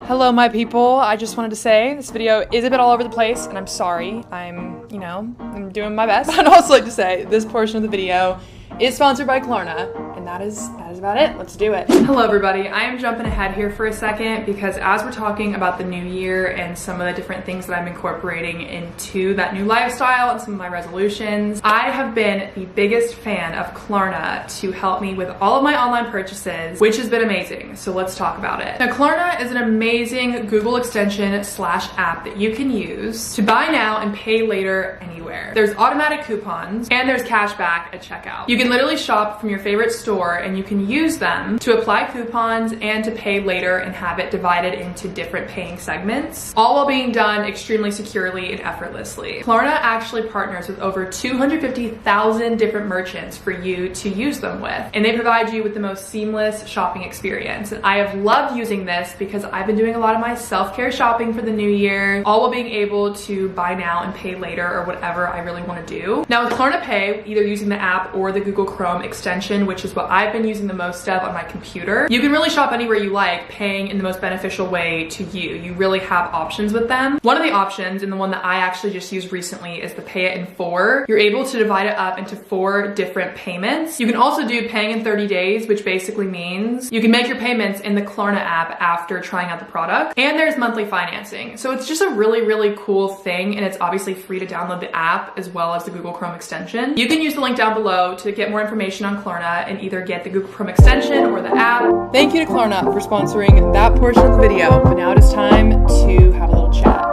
Hello, my people. I just wanted to say this video is a bit all over the place, and I'm sorry. I'm doing my best. I'd also like to say this portion of the video is sponsored by Klarna, and that is about it. Let's do it. Hello, everybody. I am jumping ahead here for a second because as we're talking about the new year and some of the different things that I'm incorporating into that new lifestyle and some of my resolutions, I have been the biggest fan of Klarna to help me with all of my online purchases, which has been amazing. So let's talk about it. Now, Klarna is an amazing Google extension slash app that you can use to buy now and pay later anywhere. There's automatic coupons and there's cash back at checkout. You can literally shop from your favorite store and you can use them to apply coupons and to pay later and have it divided into different paying segments, all while being done extremely securely and effortlessly. Klarna actually partners with over 250,000 different merchants for you to use them with, and they provide you with the most seamless shopping experience. And I have loved using this because I've been doing a lot of my self-care shopping for the new year, all while being able to buy now and pay later or whatever I really want to do. Now with Klarna Pay, either using the app or the Google Chrome extension, which is what I've been using the most of on my computer, you can really shop anywhere you like, paying in the most beneficial way to you. You really have options with them. One of the options, and the one that I actually just used recently, is the pay it in 4. You're able to divide it up into 4 different payments. You can also do paying in 30 days, which basically means you can make your payments in the Klarna app after trying out the product. And there's monthly financing. So it's just a really, really cool thing, and it's obviously free to download the app as well as the Google Chrome extension. You can use the link down below to get more information on Klarna and either get the Google Chrome extension or the app. Thank you to Klarna for sponsoring that portion of the video, but now it is time to have a little chat.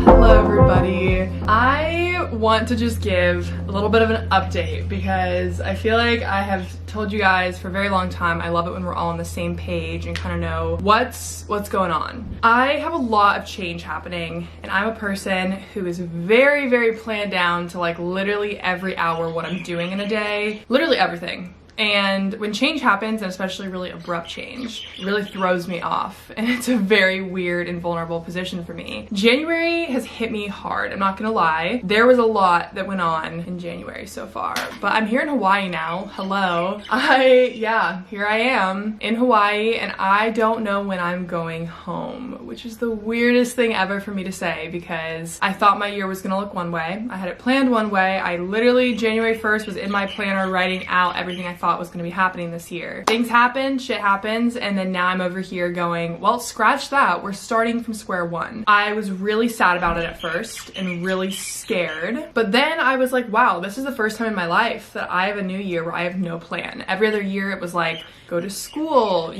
Hello, everybody. I want to just give a little bit of an update because I feel like I have told you guys for a very long time I love it when we're all on the same page and kind of know what's going on. I have a lot of change happening, and I'm a person who is very, very planned down to like literally every hour what I'm doing in a day, literally everything. And when change happens, and especially really abrupt change, it really throws me off, and it's a very weird and vulnerable position for me. January has hit me hard, I'm not gonna lie. There was a lot that went on in January so far, but I'm here in Hawaii now. Hello. Here I am in Hawaii, and I don't know when I'm going home, which is the weirdest thing ever for me to say because I thought my year was gonna look one way. I had it planned one way. I literally, January 1st was in my planner writing out everything I thought was going to be happening this year. Things happen, shit happens, and then now I'm over here going, well, scratch that, we're starting from square one. I was really sad about it at first and really scared, but then I was like, wow, this is the first time in my life that I have a new year where I have no plan. Every other year it was like, go to school,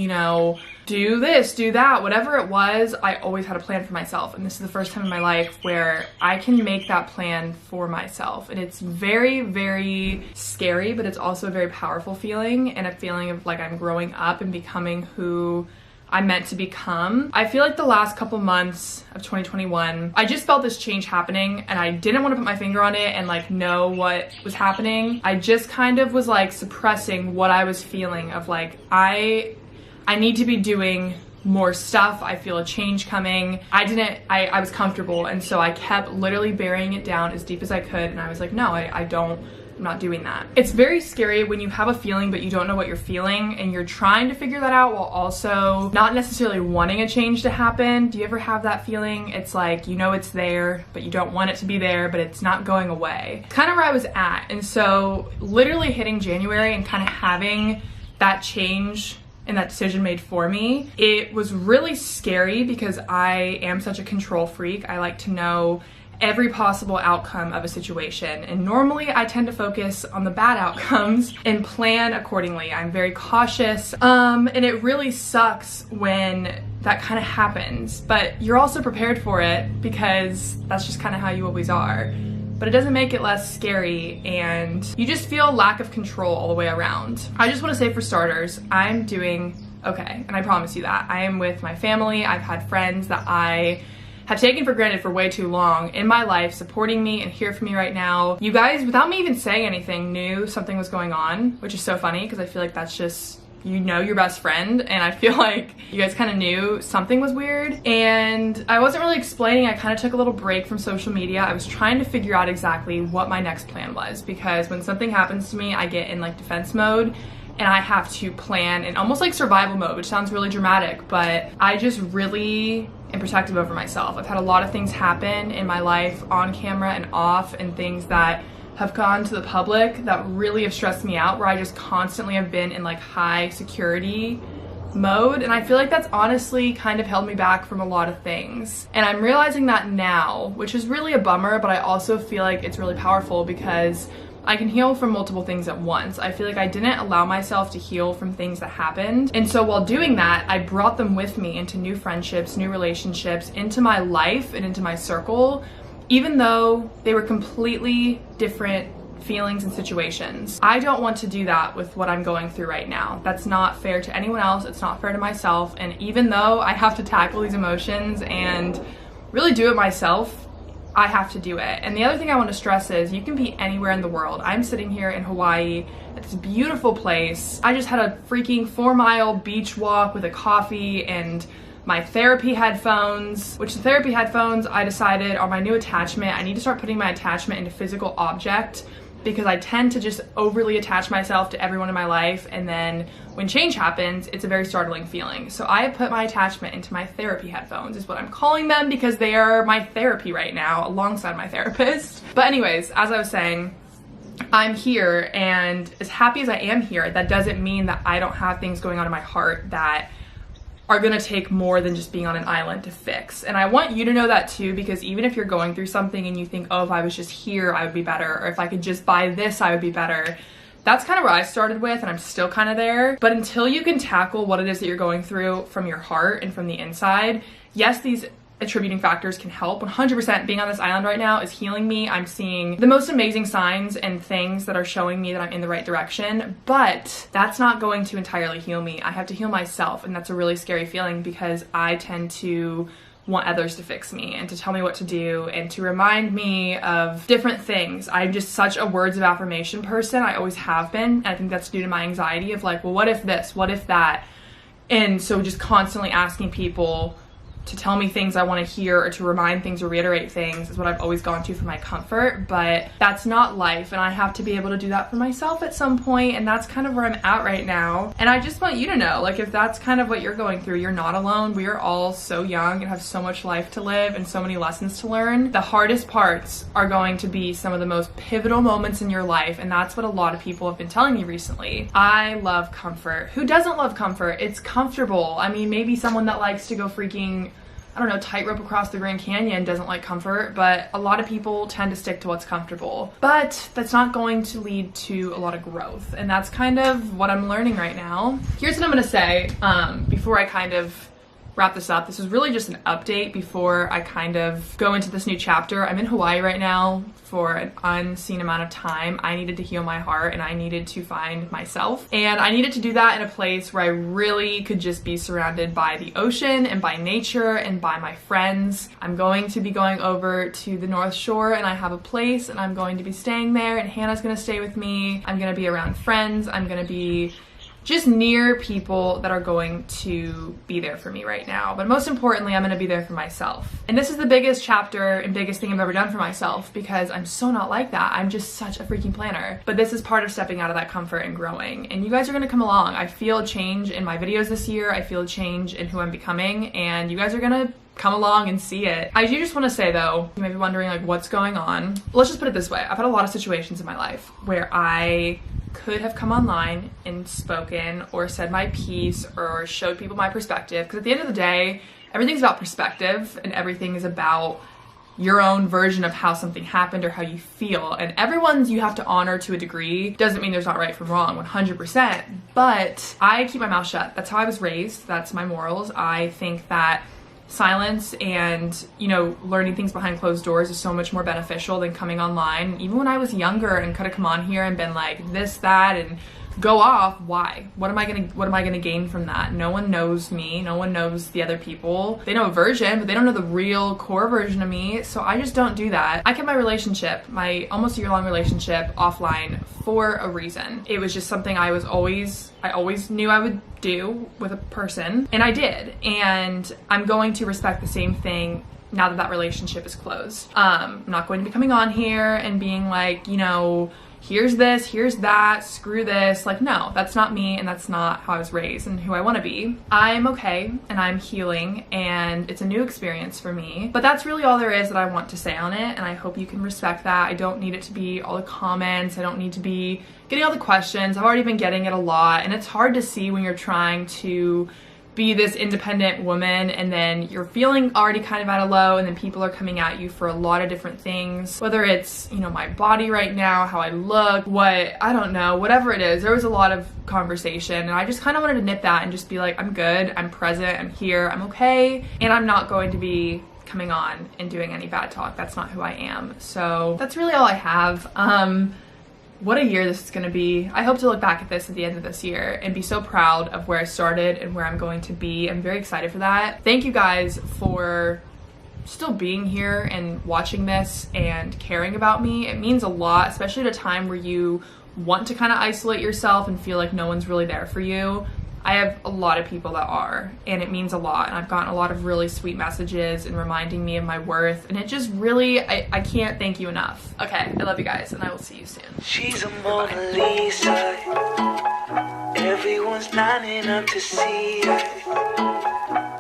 do this, do that, whatever it was, I always had a plan for myself. And this is the first time in my life where I can make that plan for myself. And it's very, very scary, but it's also a very powerful feeling, and a feeling of like I'm growing up and becoming who I'm meant to become. I feel like the last couple months of 2021, I just felt this change happening, and I didn't want to put my finger on it and like know what was happening. I just kind of was like suppressing what I was feeling of like, I need to be doing more stuff. I feel a change coming. I was comfortable, and so I kept literally burying it down as deep as I could, and I was like, no, I'm not doing that. It's very scary when you have a feeling but you don't know what you're feeling, and you're trying to figure that out while also not necessarily wanting a change to happen. Do you ever have that feeling? It's like, it's there, but you don't want it to be there, but it's not going away. It's kind of where I was at. And so literally hitting January and kind of having that change and that decision made for me, it was really scary because I am such a control freak. I like to know every possible outcome of a situation, and normally I tend to focus on the bad outcomes and plan accordingly. I'm very cautious, and it really sucks when that kind of happens, but you're also prepared for it because that's just kind of how you always are. But it doesn't make it less scary, and you just feel lack of control all the way around. I just want to say, for starters, I'm doing okay, and I promise you that. I am with my family. I've had friends that I have taken for granted for way too long in my life supporting me and here for me right now. You guys, without me even saying anything, knew something was going on, which is so funny because I feel like that's just, your best friend, and I feel like you guys kind of knew something was weird. And I wasn't really explaining. I kind of took a little break from social media. I was trying to figure out exactly what my next plan was, because when something happens to me, I get in like defense mode, and I have to plan in almost like survival mode, which sounds really dramatic, but I just really and protective over myself. I've had a lot of things happen in my life on camera and off, and things that have gone to the public that really have stressed me out, where I just constantly have been in like high security mode, and I feel like that's honestly kind of held me back from a lot of things. And I'm realizing that now, which is really a bummer, but I also feel like it's really powerful because I can heal from multiple things at once. I feel like I didn't allow myself to heal from things that happened. And so while doing that, I brought them with me into new friendships, new relationships, into my life and into my circle, even though they were completely different feelings and situations. I don't want to do that with what I'm going through right now. That's not fair to anyone else. It's not fair to myself. And even though I have to tackle these emotions and really do it myself, I have to do it. And the other thing I want to stress is you can be anywhere in the world. I'm sitting here in Hawaii at this beautiful place. I just had a freaking 4-mile beach walk with a coffee and my therapy headphones, which the therapy headphones I decided are my new attachment. I need to start putting my attachment into physical object, because I tend to just overly attach myself to everyone in my life, and then when change happens, it's a very startling feeling. So I have put my attachment into my therapy headphones, is what I'm calling them, because they are my therapy right now alongside my therapist. But anyways, as I was saying, I'm here, and as happy as I am here, that doesn't mean that I don't have things going on in my heart that are gonna take more than just being on an island to fix. And I want you to know that too, because even if you're going through something and you think, oh, if I was just here, I would be better, or if I could just buy this, I would be better. That's kind of where I started with, and I'm still kind of there. But until you can tackle what it is that you're going through from your heart and from the inside, yes, these attributing factors can help. 100% being on this island right now is healing me. I'm seeing the most amazing signs and things that are showing me that I'm in the right direction, but that's not going to entirely heal me. I have to heal myself, and that's a really scary feeling, because I tend to want others to fix me and to tell me what to do and to remind me of different things. I'm just such a words of affirmation person. I always have been, and I think that's due to my anxiety of like, well, what if this? What if that? And so just constantly asking people to tell me things I want to hear, or to remind things or reiterate things, is what I've always gone to for my comfort. But that's not life, and I have to be able to do that for myself at some point, and that's kind of where I'm at right now. And I just want you to know, like, if that's kind of what you're going through, you're not alone. We are all so young and have so much life to live and so many lessons to learn. The hardest parts are going to be some of the most pivotal moments in your life, and that's what a lot of people have been telling me recently. I love comfort. Who doesn't love comfort? It's comfortable. I mean, maybe someone that likes to go freaking, I don't know, tightrope across the Grand Canyon doesn't like comfort, but a lot of people tend to stick to what's comfortable. But that's not going to lead to a lot of growth, and that's kind of what I'm learning right now. Here's what I'm gonna say before I kind of wrap this up. This is really just an update before I kind of go into this new chapter. I'm in Hawaii right now for an unseen amount of time. I needed to heal my heart, and I needed to find myself. And I needed to do that in a place where I really could just be surrounded by the ocean and by nature and by my friends. I'm going to be going over to the North Shore, and I have a place, and I'm going to be staying there, and Hannah's gonna stay with me. I'm gonna be around friends. I'm gonna be just near people that are going to be there for me right now. But most importantly, I'm gonna be there for myself. And this is the biggest chapter and biggest thing I've ever done for myself, because I'm so not like that. I'm just such a freaking planner. But this is part of stepping out of that comfort and growing. And you guys are gonna come along. I feel a change in my videos this year. I feel a change in who I'm becoming, and you guys are gonna come along and see it. I do just want to say though, you may be wondering like what's going on. Let's just put it this way. I've had a lot of situations in my life where I could have come online and spoken or said my piece or showed people my perspective, because at the end of the day, everything's about perspective, and everything is about your own version of how something happened or how you feel. And everyone's you have to honor to a degree. Doesn't mean there's not right from wrong, 100%. But I keep my mouth shut. That's how I was raised. That's my morals. I think that silence and, you know, learning things behind closed doors is so much more beneficial than coming online. Even when I was younger and could have come on here and been like this, that, and go off, why? What am I gonna gain from that? No one knows me. No one knows the other people. They know a version, but they don't know the real core version of me. So I just don't do that. I kept my relationship, my almost year-long relationship, offline for a reason. It was just something I always knew I would do with a person, and I did. And I'm going to respect the same thing now that that relationship is closed. I'm not going to be coming on here and being like, you know, here's this, here's that, screw this. Like, no, that's not me, and that's not how I was raised and who I want to be. I'm okay, and I'm healing, and it's a new experience for me. But that's really all there is that I want to say on it, and I hope you can respect that. I don't need it to be all the comments. I don't need to be getting all the questions. I've already been getting it a lot, and it's hard to see when you're trying to be this independent woman and then you're feeling already kind of at a low, and then people are coming at you for a lot of different things, whether it's, you know, my body right now, how I look, what, I don't know, whatever it is. There was a lot of conversation, and I just kind of wanted to nip that and just be like, I'm good, I'm present, I'm here, I'm okay, and I'm not going to be coming on and doing any bad talk. That's not who I am. So that's really all I have. What a year this is going to be. I hope to look back at this at the end of this year and be so proud of where I started and where I'm going to be. I'm very excited for that. Thank you guys for still being here and watching this and caring about me. It means a lot, especially at a time where you want to kind of isolate yourself and feel like no one's really there for you. I have a lot of people that are, and it means a lot, and I've gotten a lot of really sweet messages and reminding me of my worth, and it just really, I can't thank you enough. Okay, I love you guys, and I will see you soon. She's a Mona Lisa. Everyone's lining up to see her.